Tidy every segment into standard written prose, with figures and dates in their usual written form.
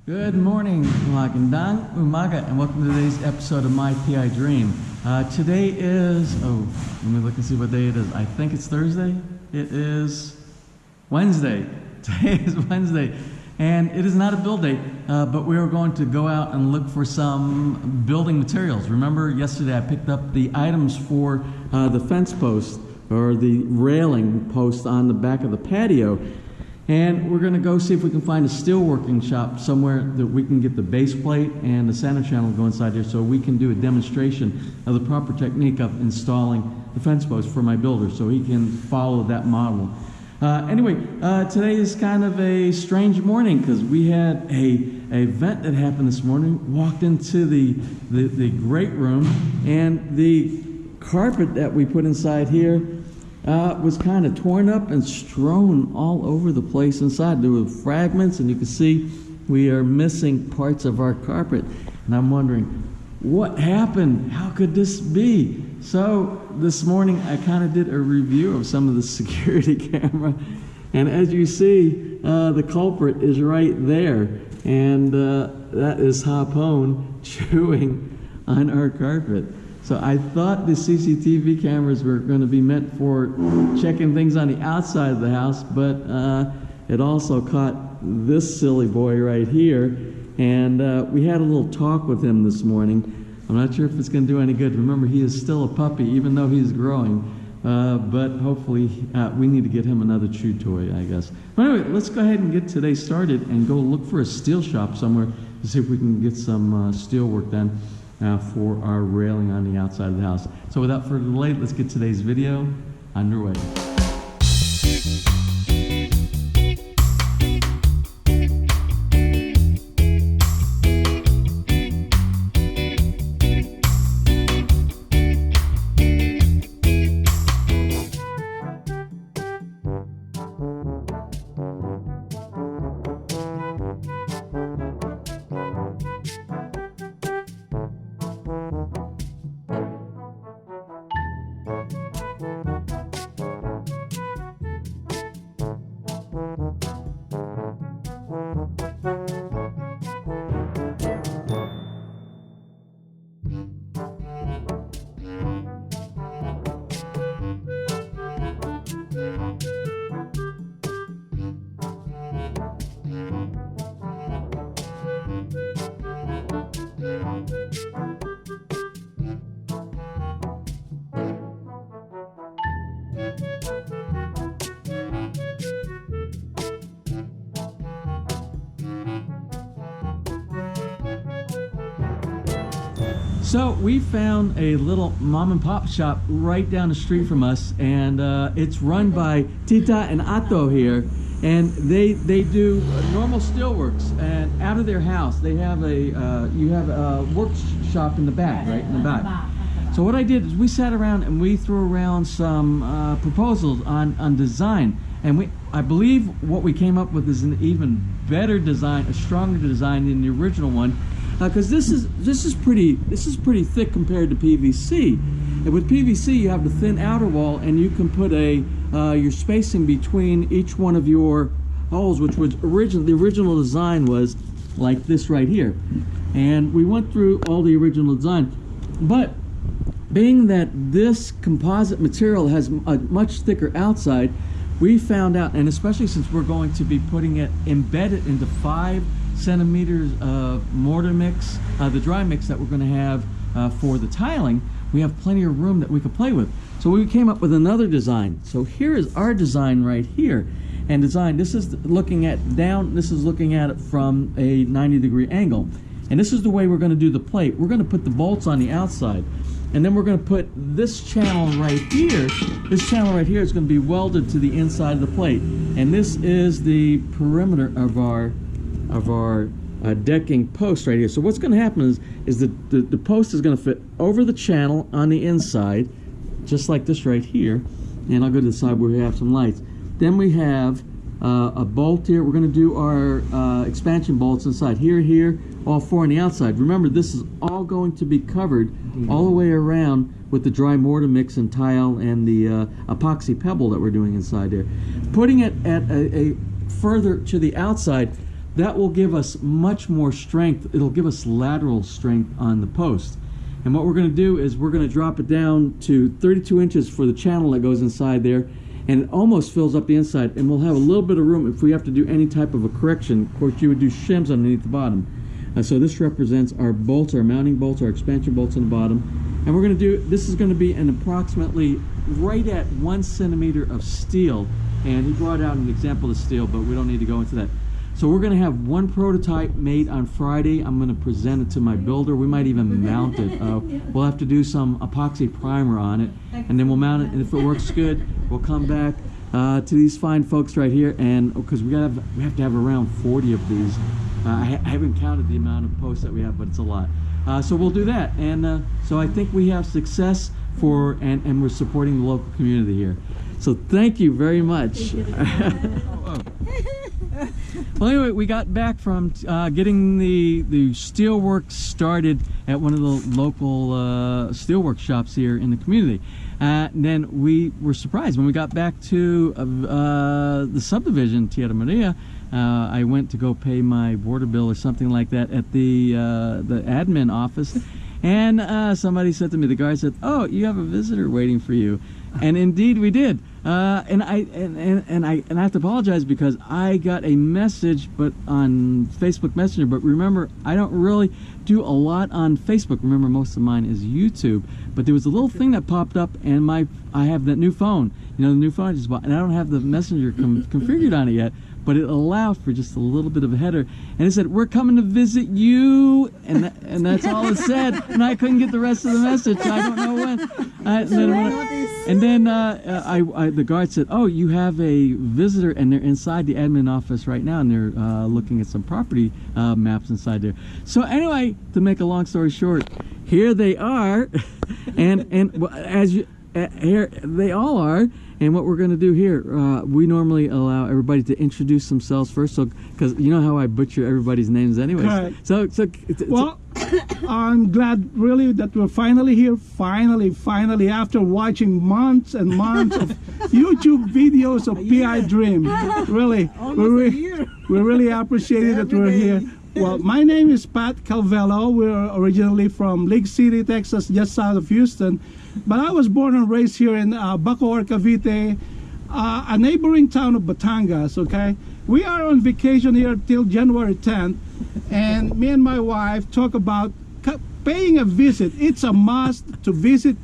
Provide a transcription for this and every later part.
Good morning, magandang umaga, and welcome to today's episode of My PI Dream. Today is, let me look and see what day it is. I think it's Thursday. It is Wednesday. Today is Wednesday, and it is not a build day, but we are going to go out and look for some building materials. Remember, yesterday I picked up the items for the fence post, or the railing post on the back of the patio. And we're going to go see if we can find a steelworking shop somewhere that we can get the base plate and the center channel go inside here so we can do a demonstration of the proper technique of installing the fence post for my builder so he can follow that model. Anyway, today is kind of a strange morning because we had a event that happened this morning. Walked into the great room, and the carpet that we put inside here was kind of torn up and strewn all over the place inside. There were fragments, and you can see we are missing parts of our carpet. And I'm wondering, what happened? How could this be? So this morning I kind of did a review of some of the security camera, and as you see, the culprit is right there, and that is Hapone chewing on our carpet. So I thought the CCTV cameras were going to be meant for checking things on the outside of the house, but it also caught this silly boy right here. And we had a little talk with him this morning. I'm not sure if it's going to do any good. Remember, he is still a puppy, even though he's growing. But hopefully we need to get him another chew toy, I guess. But anyway, let's go ahead and get today started and go look for a steel shop somewhere to see if we can get some steel work done for our railing on the outside of the house. So without further delay, let's get today's video underway. So we found a little mom and pop shop right down the street from us, and it's run by Tita and Ato here, and they do normal steelworks. And out of their house, they have a workshop in the back, right in the back. So what I did is we sat around and we threw around some proposals on design, and I believe what we came up with is an even better design, a stronger design than the original one. Because this is pretty thick compared to PVC, and with PVC you have the thin outer wall, and you can put your spacing between each one of your holes, which was the original design was like this right here. And we went through all the original design, but being that this composite material has a much thicker outside, we found out, and especially since we're going to be putting it embedded into 5 centimeters of mortar mix, the dry mix that we're going to have for the tiling, we have plenty of room that we could play with. So we came up with another design. So here is our design right here. And this is looking at it from a 90-degree angle. And this is the way we're going to do the plate. We're going to put the bolts on the outside, and then we're going to put this channel right here. This channel right here is going to be welded to the inside of the plate. And this is the perimeter of our decking post right here. So what's going to happen is the post is going to fit over the channel on the inside, just like this right here. And I'll go to the side where we have some lights. Then we have a bolt here. We're going to do our expansion bolts inside here, all 4 on the outside. Remember, this is all going to be covered all the way around with the dry mortar mix and tile and the epoxy pebble that we're doing inside there. Putting it at a further to the outside, that will give us much more strength. It'll give us lateral strength on the post. And what we're going to do is we're going to drop it down to 32 inches for the channel that goes inside there, and it almost fills up the inside, and we'll have a little bit of room if we have to do any type of a correction. Of course, you would do shims underneath the bottom. So this represents our bolts, our mounting bolts, our expansion bolts on the bottom. And we're going to do, this is going to be an approximately right at 1 centimeter of steel. And he brought out an example of steel, but we don't need to go into that. So we're going to have one prototype made on Friday. I'm going to present it to my builder. We might even mount it. We'll have to do some epoxy primer on it, and then we'll mount it. And if it works good, we'll come back to these fine folks right here, and because we have to have around 40 of these. I haven't counted the amount of posts that we have, but it's a lot. So we'll do that, and so I think we have success for, and we're supporting the local community here. So thank you very much. Well, anyway, we got back from getting the steelwork started at one of the local steelwork shops here in the community. Then we were surprised when we got back to the subdivision, Tierra Maria. I went to go pay my water bill or something like that at the admin office, and somebody said to me, the guy said, "Oh, you have a visitor waiting for you," and indeed we did. And I have to apologize because I got a message, but on Facebook Messenger. But remember, I don't really do a lot on Facebook. Remember, most of mine is YouTube. But there was a little thing that popped up, and I have that new phone. You know, the new phone I just bought, and I don't have the Messenger configured on it yet. But it allowed for just a little bit of a header, and it said, "We're coming to visit you," and that's all it said. And I couldn't get the rest of the message, so I don't know when. And then the guard said, "Oh, you have a visitor, and they're inside the admin office right now, and they're looking at some property maps inside there." So anyway, to make a long story short, here they are, and as you here they all are. And what we're going to do here, we normally allow everybody to introduce themselves first, so because you know how I butcher everybody's names anyways. Correct. So well, I'm glad really that we're finally here. Finally, after watching months and months of YouTube videos of PI Dream, really, we really appreciate it that we're here. Well, my name is Pat Calvello. We're originally from Lake City, Texas, just south of Houston. But I was born and raised here in Bacoor, Cavite, a neighboring town of Batangas, okay? We are on vacation here till January 10th, and me and my wife talk about paying a visit. It's a must to visit,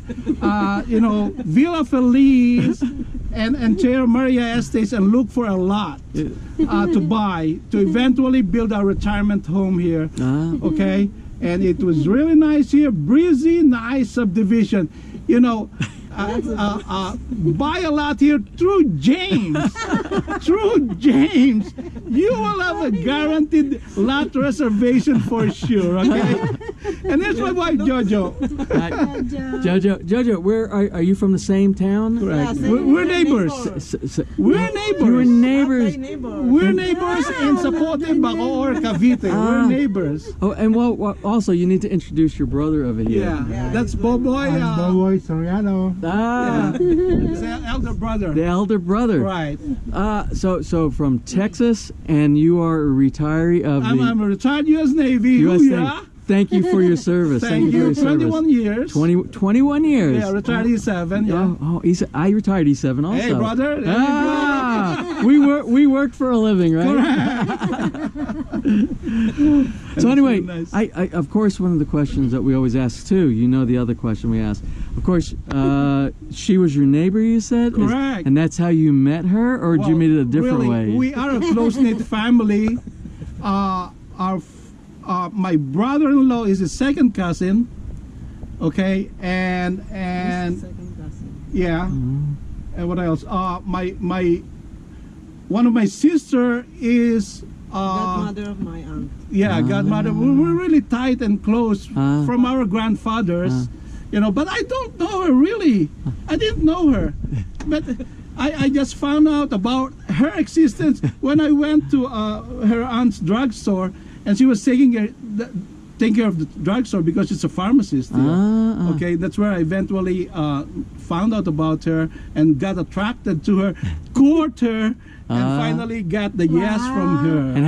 you know, Villa Feliz and Tierra Maria Estates and look for a lot to buy, to eventually build our retirement home here, okay? And it was really nice here, breezy, nice subdivision. You know, buy a lot here through James. Through James, you will have a guaranteed lot reservation for sure, okay? And there's my wife, JoJo. JoJo, where are you from? The same town? Correct. We're neighbors. We're neighbors. You're neighbors. We're neighbors in Zapote, Bacoor, Cavite. We're neighbors. Oh, and well, also you need to introduce your brother over here. Yeah, that's Boboy. Boboy Soriano. It's the elder brother. The elder brother. Right. So from Texas, and you are a retiree of I'm a retired U.S. Navy. U.S. Navy. Thank you for your service. Thank you. 21 years. 21 years. Yeah, retired E7. Yeah. I retired E7 also. Hey, brother. We work for a living, right? So anyway, nice. I of course one of the questions that we always ask too. You know the other question we ask. Of course, she was your neighbor. You said. Correct. And that's how you met her, or did you meet it a different way? We are a close-knit family. My brother-in-law is a second cousin, okay, and Second cousin. yeah, and what else? One of my sister is Godmother of my aunt. yeah, godmother. We're really tight and close from our grandfathers, you know. But I don't know her really. I didn't know her, but I just found out about her existence when I went to her aunt's drugstore. And she was taking take care of the drugstore because it's a pharmacist here. Ah. Okay, that's where I eventually found out about her and got attracted to her, court her, and finally got the yes from her. And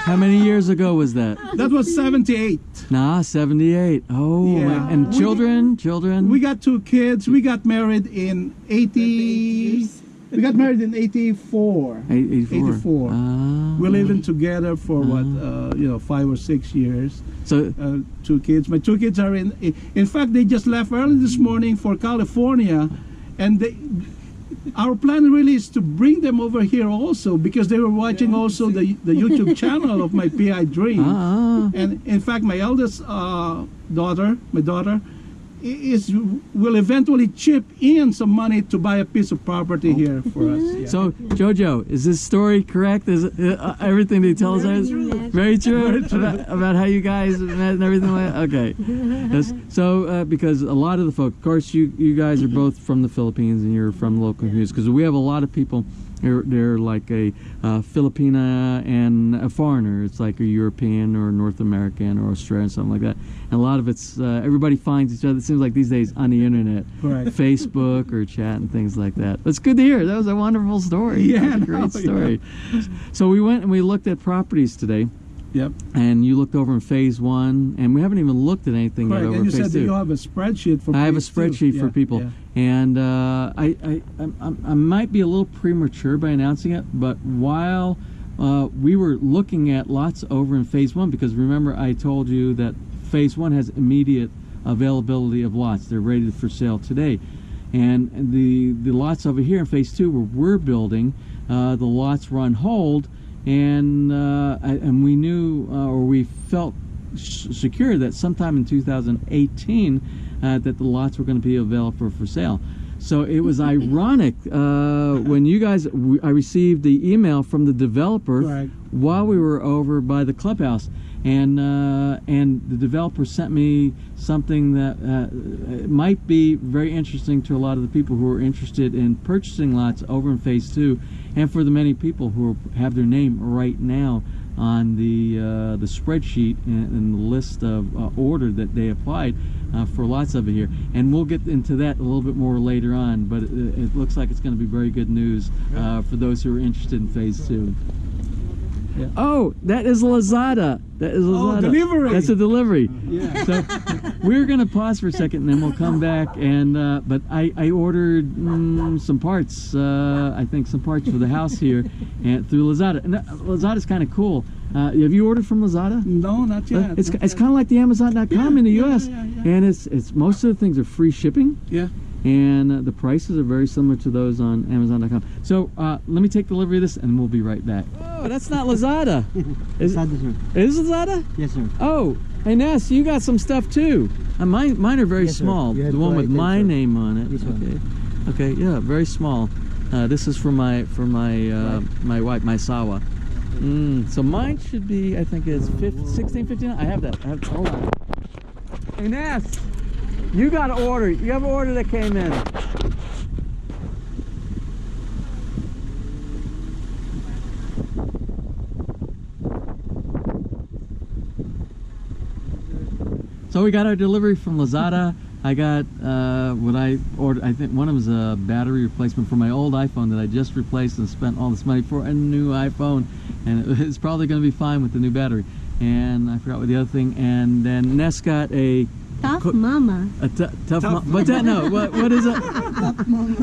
how many years ago was that? That was 78. Nah, 78. Oh, Yeah. my. And children? We got 2 kids. We got married in 80. We got married in 84. 84. Ah. We're living together for 5 or 6 years. So, 2 kids. My 2 kids are in fact, they just left early this morning for California, and our plan really is to bring them over here also because they were watching also the YouTube channel of my PI Dream. And in fact, my eldest daughter, will eventually chip in some money to buy a piece of property here for us. Yeah. So, JoJo, is this story correct? Is everything they tell us? Very true. About how you guys met and everything like that? Okay. Yes. So, because a lot of the folk, of course, you guys are both from the Philippines and you're from the local communities, because we have a lot of people. They're like a Filipina and a foreigner. It's like a European or North American or Australian, something like that. And a lot of it's, everybody finds each other, it seems like these days, on the internet. Right. Facebook or chat and things like that. It's good to hear. That was a wonderful story. Yeah, That was a great story. Yeah. So we went and we looked at properties today. Yep. And you looked over in phase 1, and we haven't even looked at anything yet over and you phase said 2. that you have a spreadsheet for I have a phase 2. spreadsheet for Yeah, people, yeah. and I might be a little premature by announcing it, but while we were looking at lots over in phase 1, because remember I told you that phase 1 has immediate availability of lots. They're ready for sale today, and the lots over here in phase 2 where we're building, the lots were on hold. And we knew, or we felt secure that sometime in 2018 that the lots were going to be available for sale. So it was ironic when you guys, I received the email from the developer while we were over by the clubhouse, and the developer sent me something that might be very interesting to a lot of the people who are interested in purchasing lots over in phase 2, and for the many people who have their name right now on the spreadsheet and the list of order that they applied for lots over here. And we'll get into that a little bit more later on, but it looks like it's going to be very good news for those who are interested in phase 2. Yeah. Oh, that is Lazada. That is Lazada. Oh, delivery. That's a delivery. Yeah. So we're gonna pause for a second, and then we'll come back. And but I ordered some parts. I think some parts for the house here, and through Lazada. And Lazada's kind of cool. Have you ordered from Lazada? No, not yet. It's kind of like the Amazon.com in the U.S. And it's most of the things are free shipping. Yeah. And the prices are very similar to those on Amazon.com. So let me take delivery of this, and we'll be right back. Oh, that's not Lazada. Is Lazada? Yes, sir. Oh, hey Ness, you got some stuff too. Mine are very Yes, sir. small. You The have one the with right my thing, sir. name on it. This one. Okay, yeah, very small. This is for my my wife, my Sawa. So mine should be, I think it's 16, 15. I have that. Hold on. Hey Ness. You got an order. You have an order that came in. So we got our delivery from Lazada. I got what I ordered. I think one of them was a battery replacement for my old iPhone that I just replaced and spent all this money for a new iPhone, and it's probably going to be fine with the new battery. And I forgot what the other thing. And then Ness got a Tough mama. A tough mama. What's that? No. What is it? Tough mama.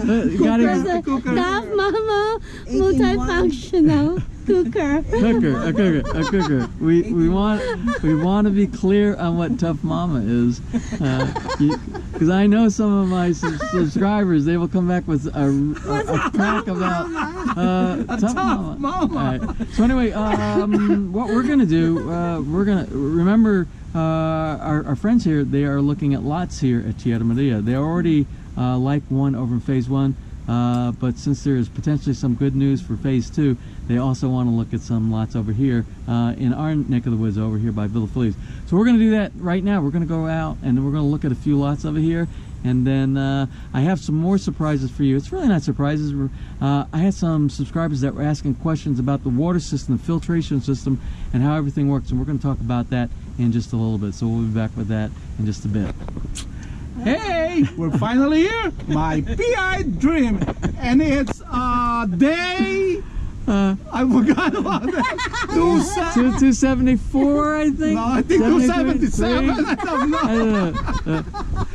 Multifunctional cooker. A cooker. We want to be clear on what tough mama is, because I know some of my subscribers, they will come back with a crack about tough mama. All right. So anyway, what we're gonna do, we're gonna remember. Our friends here, they are looking at lots here at Tierra Maria. They already like one over in phase 1. But since there is potentially some good news for phase 2, they also want to look at some lots over here in our neck of the woods over here by Villa Feliz. So we're going to do that right now. We're going to go out and we're going to look at a few lots over here. And then I have some more surprises for you. It's really not surprises. I had some subscribers that were asking questions about the water system, the filtration system, and how everything works. And we're going to talk about that in just a little bit. So we'll be back with that in just a bit. Hey, we're finally here. My PI dream. And it's day... I forgot about that. 274, I think. No, I think 277. I don't know.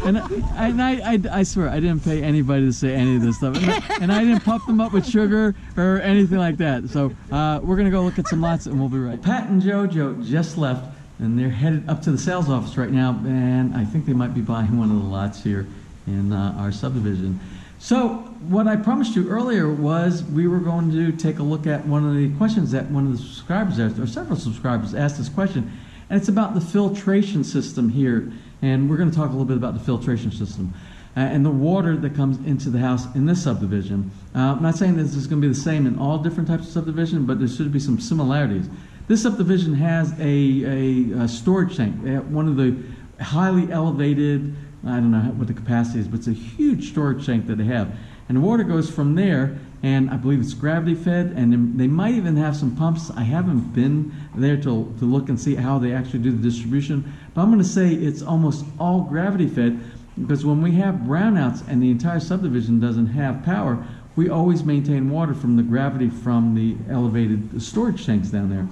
And I swear I didn't pay anybody to say any of this stuff, and I didn't pump them up with sugar or anything like that. So we're gonna go look at some lots, and we'll be right. Pat and JoJo just left, and they're headed up to the sales office right now, and I think they might be buying one of the lots here in our subdivision. So what I promised you earlier was we were going to take a look at one of the questions that one of the subscribers asked, or several subscribers asked this question, and it's about the filtration system here. And we're going to talk a little bit about the filtration system and the water that comes into the house in this subdivision. I'm not saying this is going to be the same in all different types of subdivision, but there should be some similarities. This subdivision has a storage tank. They have one of the highly elevated, I don't know what the capacity is, but it's a huge storage tank that they have. And the water goes from there, and I believe it's gravity fed, and they might even have some pumps. I haven't been there to look and see how they actually do the distribution, but I'm going to say it's almost all gravity fed, because when we have brownouts and the entire subdivision doesn't have power, we always maintain water from the gravity from the elevated storage tanks down there.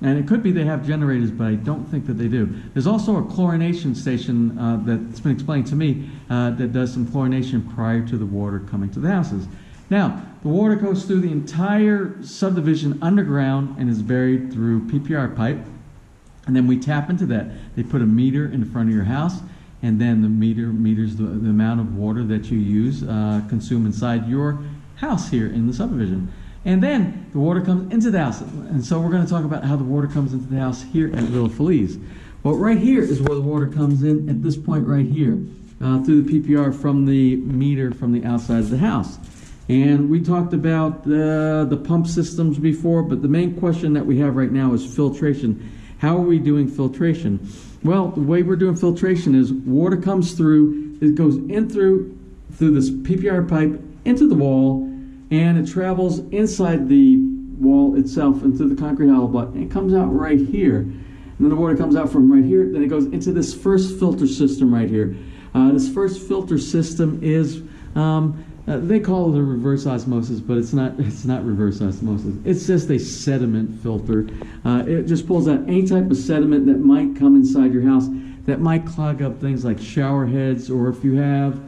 And it could be they have generators, but I don't think that they do. There's also a chlorination station that's been explained to me that does some chlorination prior to the water coming to the houses. Now, the water goes through the entire subdivision underground and is buried through PPR pipe. And then we tap into that. They put a meter in the front of your house, and then the meter meters the amount of water that you use, consume inside your house here in the subdivision. And then the water comes into the house. And so we're going to talk about how the water comes into the house here at Villa Feliz. Well, right here is where the water comes in at this point right here, through the PPR from the meter from the outside of the house. And we talked about the pump systems before, but the main question that we have right now is filtration. How are we doing filtration? Well, the way we're doing filtration is water comes through, it goes in through this PPR pipe into the wall, and it travels inside the wall itself into the concrete hollow block, and it comes out right here. And then the water comes out from right here, then it goes into this first filter system right here. This first filter system is, they call it a reverse osmosis, but it's not reverse osmosis. It's just a sediment filter. It just pulls out any type of sediment that might come inside your house that might clog up things like shower heads, or if you have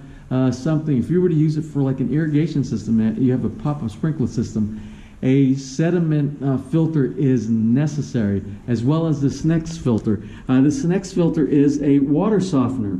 something, if you were to use it for like an irrigation system, you have a pop-up sprinkler system, a sediment filter is necessary, as well as this next filter. This next filter is a water softener.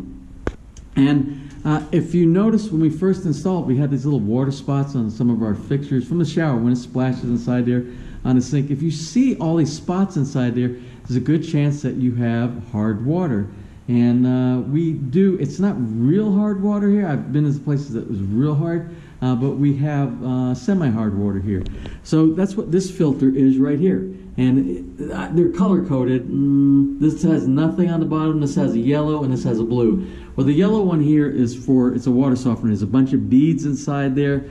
And if you notice, when we first installed, we had these little water spots on some of our fixtures from the shower when it splashes inside there on the sink. If you see all these spots inside there, there's a good chance that you have hard water. And we do, it's not real hard water here. I've been in places that was real hard, but we have semi-hard water here. So that's what this filter is right here. And they're color-coded. This has nothing on the bottom. This has a yellow, and this has a blue. Well, the yellow one here is it's a water softener. There's a bunch of beads inside there.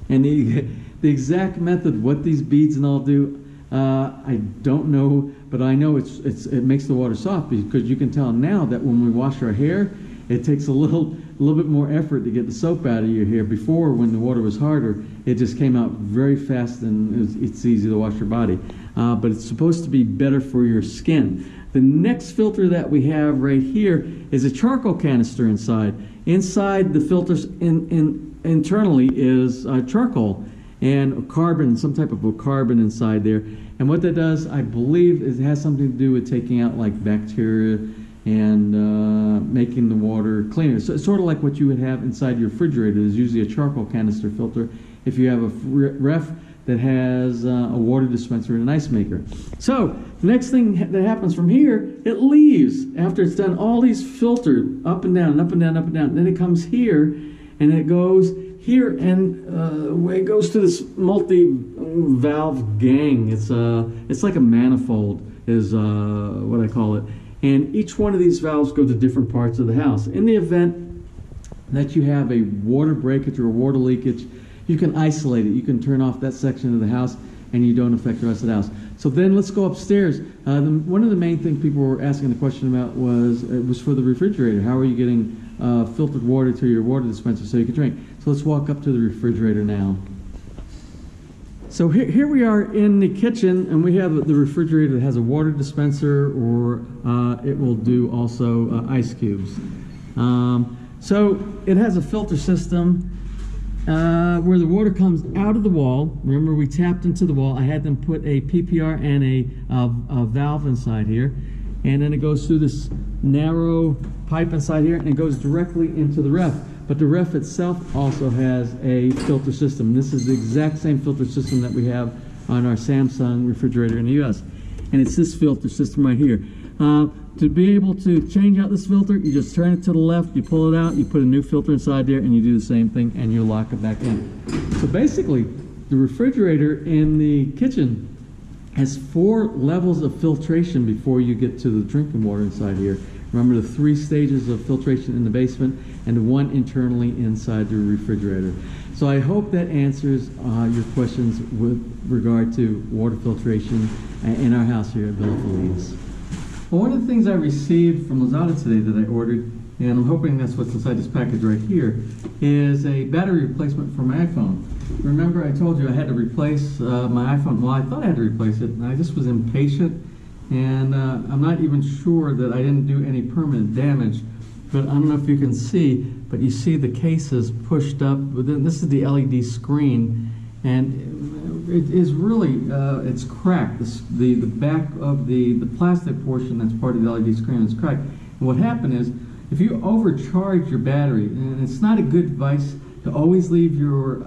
And the exact method, what these beads and all do, I don't know, but I know it makes the water soft, because you can tell now that when we wash our hair, it takes a little bit more effort to get the soap out of your hair. Before, when the water was harder, it just came out very fast, and it's easy to wash your body. But it's supposed to be better for your skin. The next filter that we have right here is a charcoal canister inside. Inside the filters internally is charcoal and carbon, some type of a carbon inside there. And what that does, I believe, is it has something to do with taking out like bacteria and making the water cleaner. So it's sort of like what you would have inside your refrigerator. There's usually a charcoal canister filter if you have a ref that has a water dispenser and an ice maker. So the next thing that happens from here, it leaves after it's done all these filtered up and down and up and down, up and down. Then it comes here, and it goes here, and it goes to this multi-valve gang. It's like a manifold is what I call it. And each one of these valves go to different parts of the house. In the event that you have a water breakage or a water leakage, you can isolate it. You can turn off that section of the house and you don't affect the rest of the house. So then let's go upstairs. One of the main things people were asking the question about was for the refrigerator. How are you getting filtered water to your water dispenser so you can drink? So let's walk up to the refrigerator now. So here we are in the kitchen, and we have the refrigerator that has a water dispenser, or it will do also ice cubes. So it has a filter system where the water comes out of the wall. Remember, we tapped into the wall. I had them put a PPR and a valve inside here, and then it goes through this narrow pipe inside here, and it goes directly into the ref. But the ref itself also has a filter system. This is the exact same filter system that we have on our Samsung refrigerator in the US. And it's this filter system right here. To be able to change out this filter, you just turn it to the left, you pull it out, you put a new filter inside there, and you do the same thing, and you lock it back in. So basically, the refrigerator in the kitchen has 4 levels of filtration before you get to the drinking water inside here. Remember the 3 stages of filtration in the basement and the 1 internally inside the refrigerator. So I hope that answers your questions with regard to water filtration in our house here at Villa Feliz. Well, one of the things I received from Lazada today that I ordered, and I'm hoping that's what's inside this package right here, is a battery replacement for my iPhone. Remember I told you I had to replace my iPhone. Well, I thought I had to replace it, and I just was impatient. And I'm not even sure that I didn't do any permanent damage, but I don't know if you can see, but you see the case is pushed up. This is the LED screen, and it is really, it's cracked. The back of the plastic portion that's part of the LED screen is cracked. And what happened is, if you overcharge your battery, and it's not a good advice to always leave your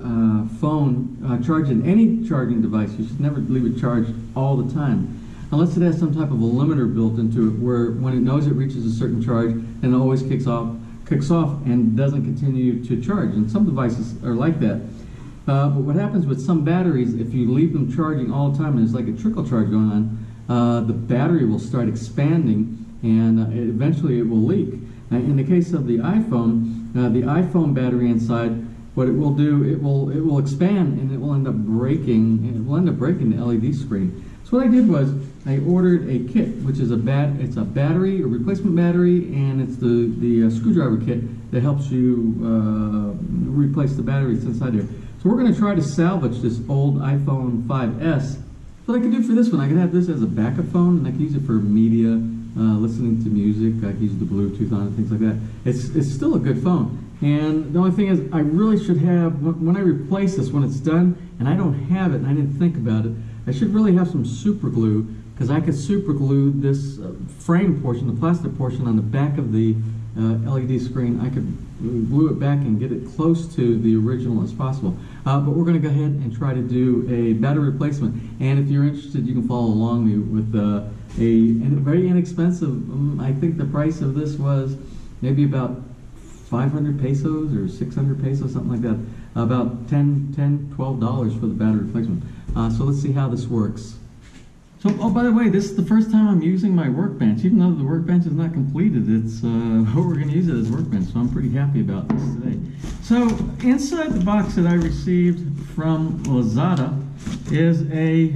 phone charged in any charging device. You should never leave it charged all the time, unless it has some type of a limiter built into it, where when it knows it reaches a certain charge, then it always kicks off and doesn't continue to charge. And some devices are like that. But what happens with some batteries, if you leave them charging all the time, and there's like a trickle charge going on, the battery will start expanding, and eventually it will leak. In the case of the iPhone battery inside, what it will do, it will expand, and it will end up breaking. It will end up breaking the LED screen. So what I did was I ordered a kit, which is a battery, a replacement battery, and it's the screwdriver kit that helps you replace the battery that's inside there. So we're going to try to salvage this old iPhone 5S. What I could do for this one, I could have this as a backup phone, and I could use it for media, listening to music. I could use the Bluetooth on it, things like that. It's still a good phone. And the only thing is, I really should have, when I replace this, when it's done, and I don't have it, and I didn't think about it, I should really have some super glue, because I could super glue this frame portion, the plastic portion on the back of the LED screen. I could glue it back and get it close to the original as possible. But we're going to go ahead and try to do a battery replacement. And if you're interested, you can follow along with a very inexpensive, I think the price of this was maybe about 500 pesos or 600 pesos, something like that. About $12 for the battery replacement. So let's see how this works. So, oh, by the way, this is the first time I'm using my workbench. Even though the workbench is not completed, it's we're going to use it as a workbench, so I'm pretty happy about this today. So, inside the box that I received from Lazada is a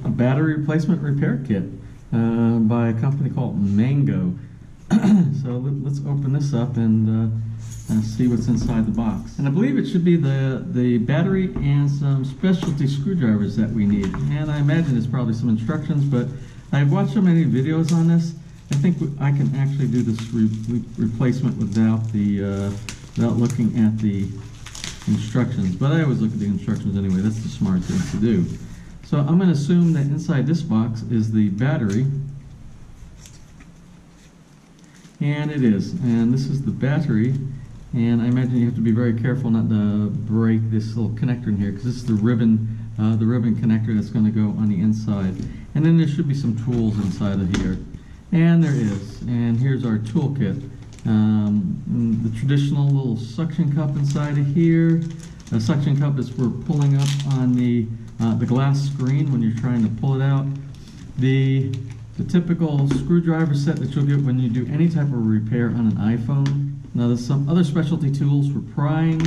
battery replacement repair kit by a company called Mango. So let's open this up and see what's inside the box. And I believe it should be the battery and some specialty screwdrivers that we need. And I imagine it's probably some instructions, but I've watched so many videos on this. I think I can actually do this replacement without looking at the instructions. But I always look at the instructions anyway. That's the smart thing to do. So I'm going to assume that inside this box is the battery. And it is. And this is the battery. And I imagine you have to be very careful not to break this little connector in here, because this is the ribbon connector that's going to go on the inside. And then there should be some tools inside of here. And there is. And here's our toolkit. The traditional little suction cup inside of here. The suction cup is for pulling up on the glass screen when you're trying to pull it out. The typical screwdriver set that you'll get when you do any type of repair on an iPhone. Now there's some other specialty tools for prying.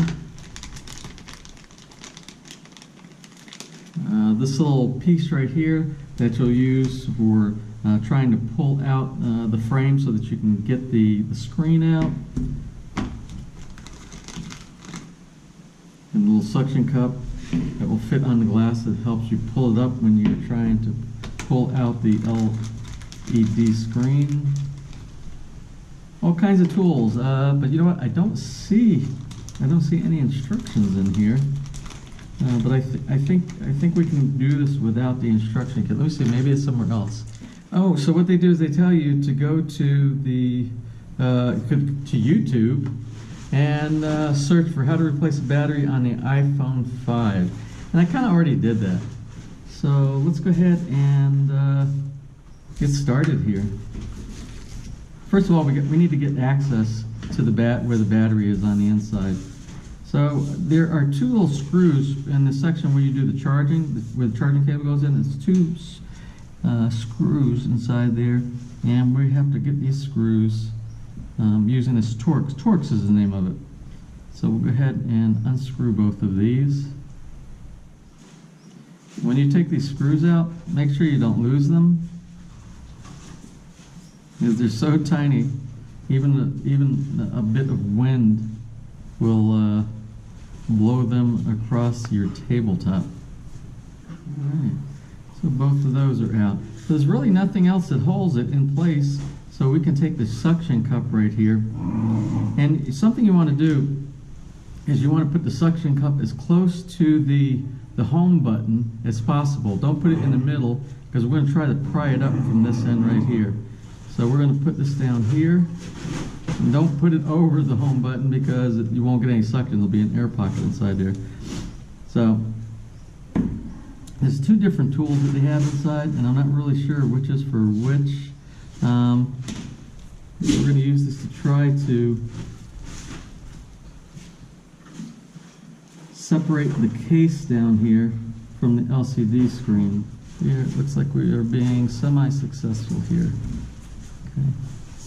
This little piece right here that you'll use for trying to pull out the frame so that you can get the screen out. And a little suction cup that will fit on the glass that helps you pull it up when you're trying to pull out the LED screen. All kinds of tools, but you know what? I don't see any instructions in here. But I think we can do this without the instruction kit. Let me see. Maybe it's somewhere else. Oh, so what they do is they tell you to go to the to YouTube and search for how to replace a battery on the iPhone 5. And I kind of already did that. So let's go ahead and get started here. First of all, we need to get access to the where the battery is on the inside. So there are two little screws in the section where you do the charging, where the charging cable goes in. There's two screws inside there, and we have to get these screws using this Torx. Torx is the name of it. So we'll go ahead and unscrew both of these. When you take these screws out, make sure you don't lose them, because they're so tiny. Even a bit of wind will blow them across your tabletop. Alright, so both of those are out. So there's really nothing else that holds it in place, so we can take the suction cup right here. And something you want to do is you want to put the suction cup as close to the home button as possible. Don't put it in the middle, because we're going to try to pry it up from this end right here. So we're going to put this down here. And don't put it over the home button, because you won't get any suction. There'll be an air pocket inside there. So there's two different tools that they have inside, and I'm not really sure which is for which. We're going to use this to try to separate the case down here from the LCD screen. Here it looks like we are being semi-successful here. Okay.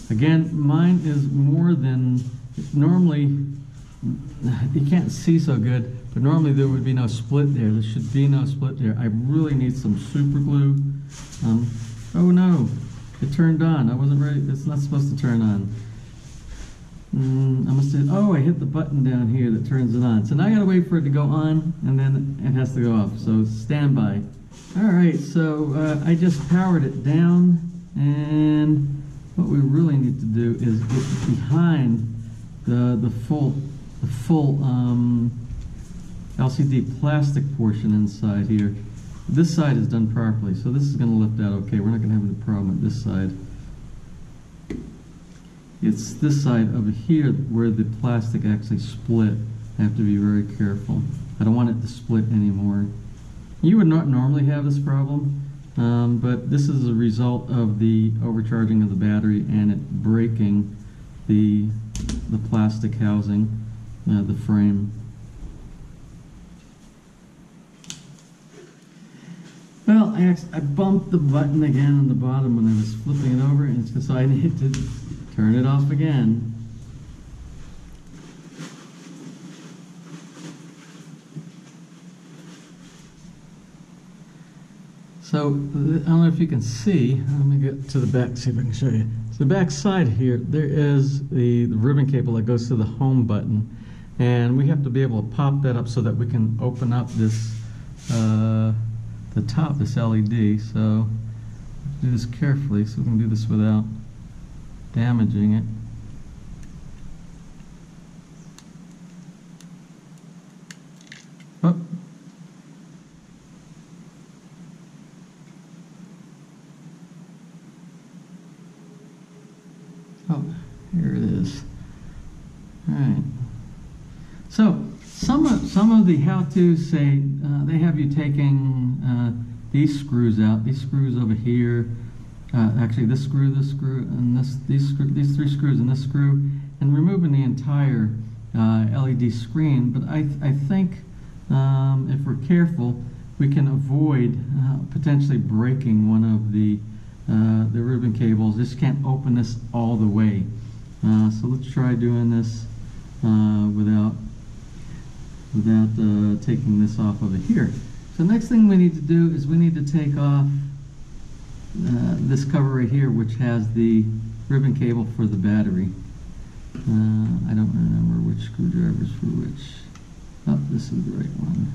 Again, mine is more than normally. You can't see so good, but normally there would be no split there. There should be no split there. I really need some super glue. Oh no, it turned on. I wasn't ready. It's not supposed to turn on. I must have. Oh, I hit the button down here that turns it on. So now I gotta wait for it to go on, and then it has to go off. So stand by. All right. So I just powered it down, and what we really need to do is get behind the full LCD plastic portion inside here. This side is done properly, so this is going to lift out okay. We're not going to have any problem with this side. It's this side over here where the plastic actually split. I have to be very careful. I don't want it to split anymore. You would not normally have this problem. But this is a result of the overcharging of the battery and it breaking the plastic housing, the frame. Well, I bumped the button again on the bottom when I was flipping it over, and so I need to turn it off again. So, I don't know if you can see. Let me get to the back, see if I can show you. So the back side here, there is the ribbon cable that goes to the home button. And we have to be able to pop that up so that we can open up this, the top, this LED. So, do this carefully so we can do this without damaging it. Oh. Oh, here it is. All right. So some of the how-tos say they have you taking these screws out. These screws over here actually this screw, and these three screws and this screw, and removing the entire LED screen. But I think if we're careful, we can avoid potentially breaking one of the ribbon cables. Just can't open this all the way. So let's try doing this without taking this off over here. So next thing we need to do is we need to take off this cover right here, which has the ribbon cable for the battery. I don't remember which screwdrivers for which. Oh, this is the right one.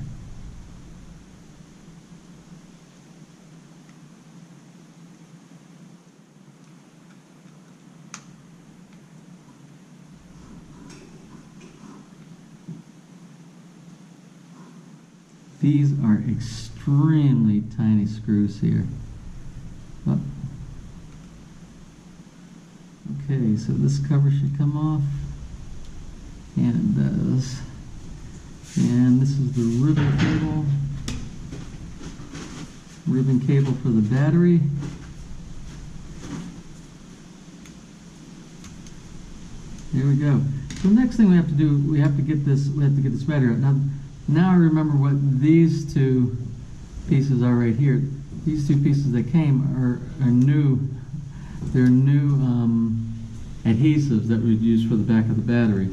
These are extremely tiny screws here. Oh. Okay, so this cover should come off, and it does. And this is the ribbon cable for the battery. There we go. So the next thing we have to do, we have to get this battery out. Now I remember what these two pieces are right here. These two pieces that came are new. They're new adhesives that we'd use for the back of the battery.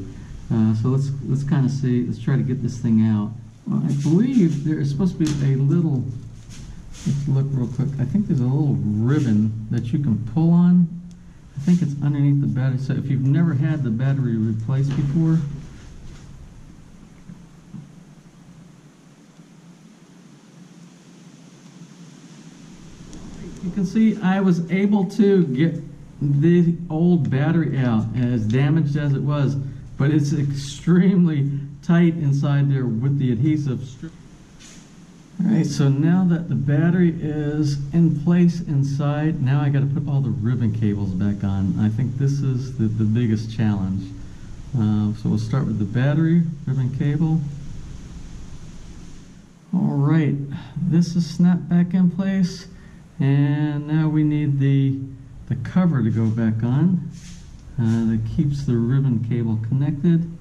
So let's kind of see. Let's try to get this thing out. Well, I believe there is supposed to be a little. Let's look real quick. I think there's a little ribbon that you can pull on. I think it's underneath the battery. So if you've never had the battery replaced before. You can see I was able to get the old battery out, as damaged as it was, but it's extremely tight inside there with the adhesive strip. Alright, so now that the battery is in place inside, now I got to put all the ribbon cables back on. I think this is the biggest challenge. So we'll start with the battery ribbon cable. Alright, this is snapped back in place. And now we need the cover to go back on that keeps the ribbon cable connected. And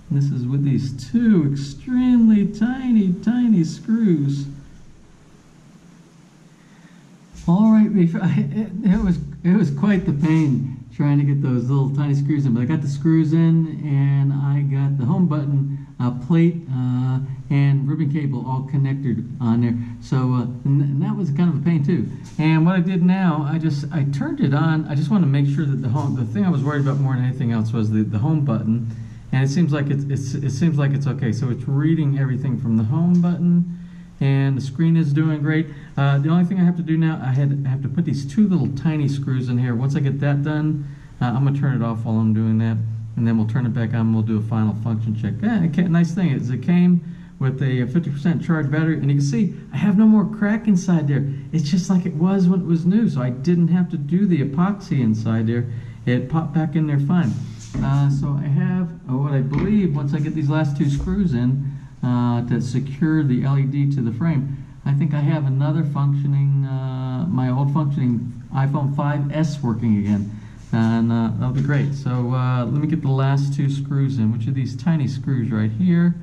this is with these two extremely tiny screws. All right, it was quite the pain trying to get those little tiny screws in, but I got the screws in, and I got the home button plate and ribbon cable all connected on there. So and that was kind of a pain too. And what I did now, I turned it on. I just wanted to make sure that the thing I was worried about more than anything else was the home button, and it seems like it's okay. So it's reading everything from the home button, and the screen is doing great. The only thing I have to do now, I have to put these two little tiny screws in here. Once I get that done, I'm gonna turn it off while I'm doing that, and then we'll turn it back on and we'll do a final function check. Nice thing is it came with a 50% charged battery, and you can see I have no more crack inside there. It's just like it was when it was new, so I didn't have to do the epoxy inside there. It popped back in there fine. So I have what I believe, once I get these last two screws in to secure the LED to the frame, I think I have another functioning, my old functioning iPhone 5S working again. And that'll be great. So let me get the last two screws in, which are these tiny screws right here.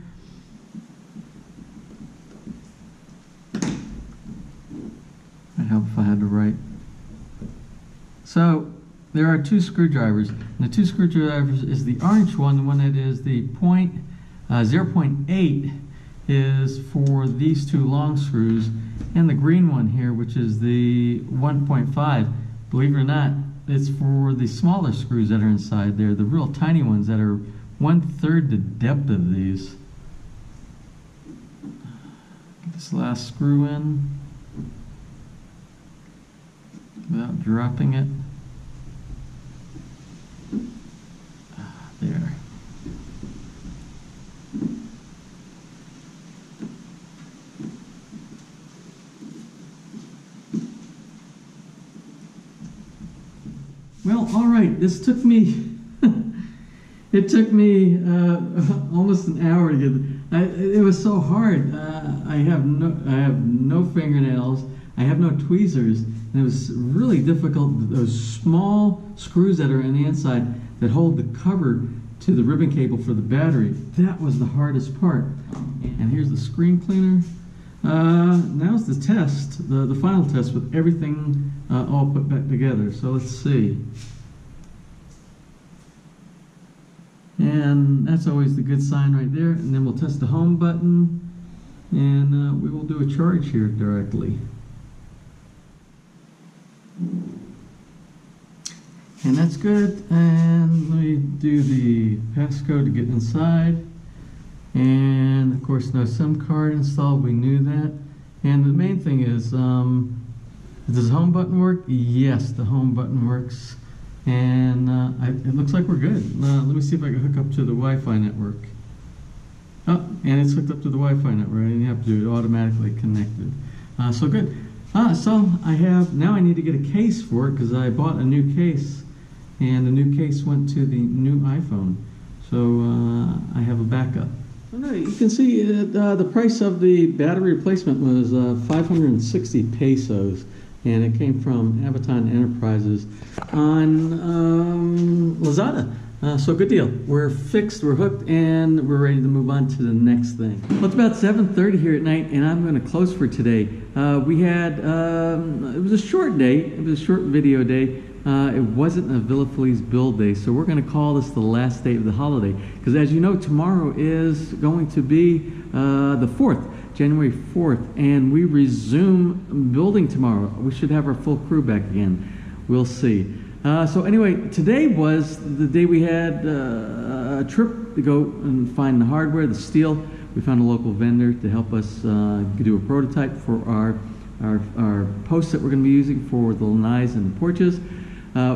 I'd help if I had to write. So there are two screwdrivers. And the two screwdrivers is the orange one, the one that is the 0.8 is for these two long screws, and the green one here, which is the 1.5, believe it or not, it's for the smaller screws that are inside there, the real tiny ones that are 1/3 the depth of these. Get this last screw in without dropping it. There. Well, all right, this took me, it took me almost an hour to get, it was so hard. I have no fingernails. I have no tweezers, and it was really difficult. Those small screws that are on the inside that hold the cover to the ribbon cable for the battery, that was the hardest part. And here's the screen cleaner. Now's the test, the final test with everything all put back together. So let's see. And that's always the good sign right there. And then we'll test the home button, and we will do a charge here directly. And that's good. And let me do the passcode to get inside. And of course, no SIM card installed. We knew that. And the main thing is, does the home button work? Yes, the home button works. And it looks like we're good. Let me see if I can hook up to the Wi-Fi network. Oh, and it's hooked up to the Wi-Fi network. I didn't have to do it, automatically connected. So good. So now I need to get a case for it because I bought a new case, and the new case went to the new iPhone. So I have a backup. Oh, no, you can see the price of the battery replacement was 560 pesos, and it came from Abaton Enterprises on Lazada. So good deal. We're fixed, we're hooked, and we're ready to move on to the next thing. Well, it's about 7:30 here at night, and I'm going to close for today. We had, it was a short day. It was a short video day. It wasn't a Villa Feliz build day, so we're going to call this the last day of the holiday. Because as you know, tomorrow is going to be the 4th, January 4th, and we resume building tomorrow. We should have our full crew back again. We'll see. So anyway, today was the day we had a trip to go and find the hardware, the steel. We found a local vendor to help us do a prototype for our posts that we're going to be using for the lanais and the porches.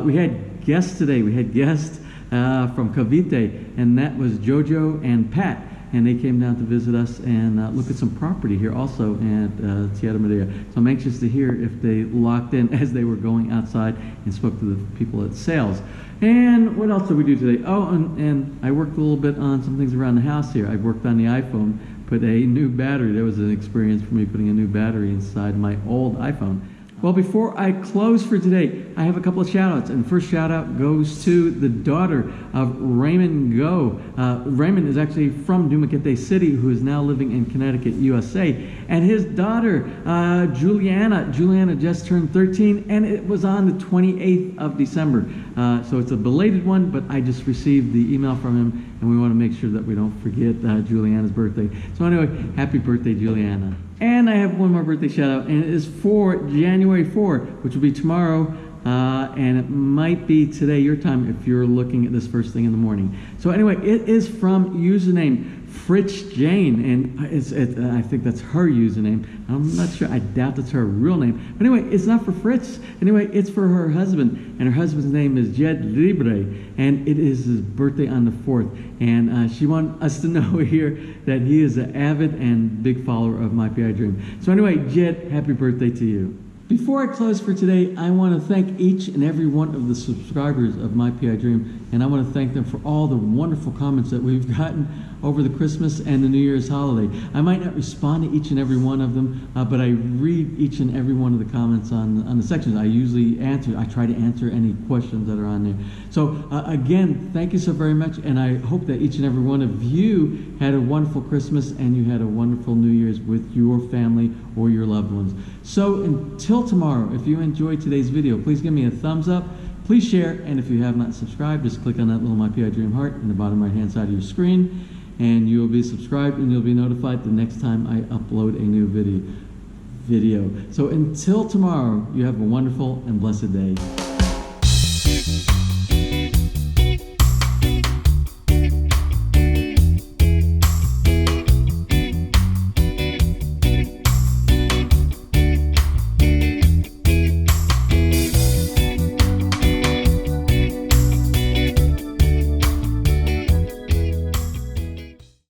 We had guests today. We had guests from Cavite, and that was JoJo and Pat. And they came down to visit us and look at some property here also at Tierra Maria. So I'm anxious to hear if they locked in as they were going outside and spoke to the people at sales. And what else did we do today? Oh, and I worked a little bit on some things around the house here. I worked on the iPhone, put a new battery. That was an experience for me, putting a new battery inside my old iPhone. Well, before I close for today, I have a couple of shout-outs. And the first shout-out goes to the daughter of Raymond Go. Raymond is actually from Dumaguete City, who is now living in Connecticut, USA. And his daughter, Juliana just turned 13, and it was on the 28th of December. So it's a belated one, but I just received the email from him, and we want to make sure that we don't forget Juliana's birthday. So anyway, happy birthday, Juliana. And I have one more birthday shout out, and it is for January 4, which will be tomorrow, and it might be today, your time, if you're looking at this first thing in the morning. So anyway, it is from username Fritz Jane, and I think that's her username. I'm not sure. I doubt that's her real name. But anyway, it's not for Fritz. Anyway, it's for her husband, and her husband's name is Jed Libre, and it is his birthday on the 4th. And she wanted us to know here that he is an avid and big follower of My PI Dream. So anyway, Jed, happy birthday to you. Before I close for today, I want to thank each and every one of the subscribers of My PI Dream, and I want to thank them for all the wonderful comments that we've gotten over the Christmas and the New Year's holiday. I might not respond to each and every one of them, but I read each and every one of the comments on the sections. I usually answer. I try to answer any questions that are on there. So again, thank you so very much, and I hope that each and every one of you had a wonderful Christmas and you had a wonderful New Year's with your family or your loved ones. So until tomorrow, if you enjoyed today's video, please give me a thumbs up, please share, and if you have not subscribed, just click on that little My PI Dream heart in the bottom right hand side of your screen, and you will be subscribed and you'll be notified the next time I upload a new video. So until tomorrow, you have a wonderful and blessed day.